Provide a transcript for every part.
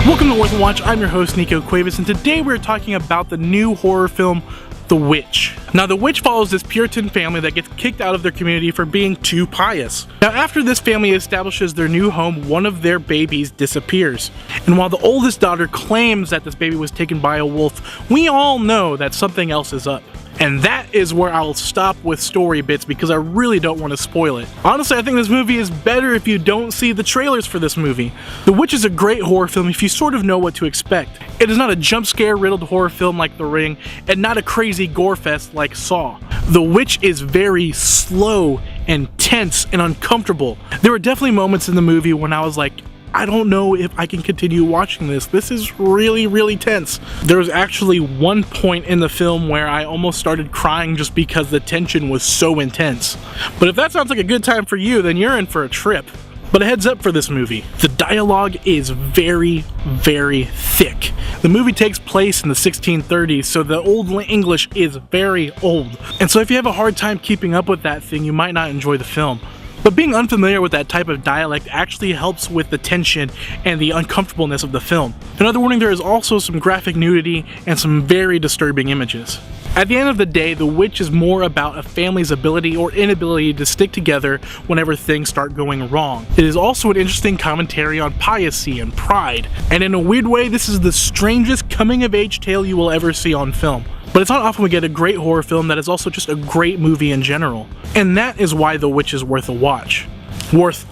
Welcome to Worth a Watch. I'm your host, Nico Cuevas, and today we're talking about the new horror film, The Witch. Now, The Witch follows this Puritan family that gets kicked out of their community for being too pious. Now, after this family establishes their new home, one of their babies disappears. And while the oldest daughter claims that this baby was taken by a wolf, we all know that something else is up. And that is where I'll stop with story bits because I really don't want to spoil it. Honestly, I think this movie is better if you don't see the trailers for this movie. The Witch is a great horror film if you sort of know what to expect. It is not a jump scare riddled horror film like The Ring, and not a crazy gore fest like Saw. The Witch is very slow and tense and uncomfortable. There were definitely moments in the movie when I was like, I don't know if I can continue watching this. This is really, really tense. There was actually one point in the film where I almost started crying just because the tension was so intense. But if that sounds like a good time for you, then you're in for a trip. But a heads up for this movie. The dialogue is very, very thick. The movie takes place in the 1630s, so the Old English is very old. And so if you have a hard time keeping up with that thing, you might not enjoy the film. But being unfamiliar with that type of dialect actually helps with the tension and the uncomfortableness of the film. Another warning, there is also some graphic nudity and some very disturbing images. At the end of the day, The Witch is more about a family's ability or inability to stick together whenever things start going wrong. It is also an interesting commentary on piracy and pride, and in a weird way, this is the strangest coming-of-age tale you will ever see on film. But it's not often we get a great horror film that is also just a great movie in general. And that is why The Witch is worth a watch. Worth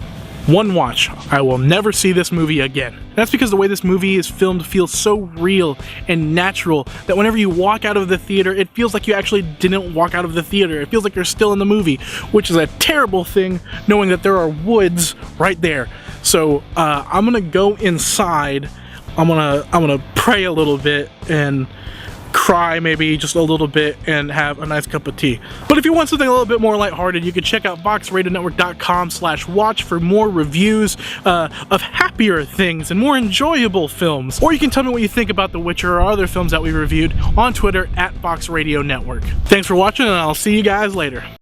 one watch. I will never see this movie again. That's because the way this movie is filmed feels so real and natural that whenever you walk out of the theater, it feels like you actually didn't walk out of the theater. It feels like you're still in the movie, which is a terrible thing knowing that there are woods right there. So I'm gonna go inside. I'm gonna pray a little bit and cry maybe just a little bit and have a nice cup of tea. But if you want something a little bit more lighthearted, you can check out boxradionetwork.com/watch for more reviews of happier things and more enjoyable films. Or you can tell me what you think about The Witcher or other films that we reviewed on Twitter @BoxRadioNetwork. Thanks for watching, and I'll see you guys later.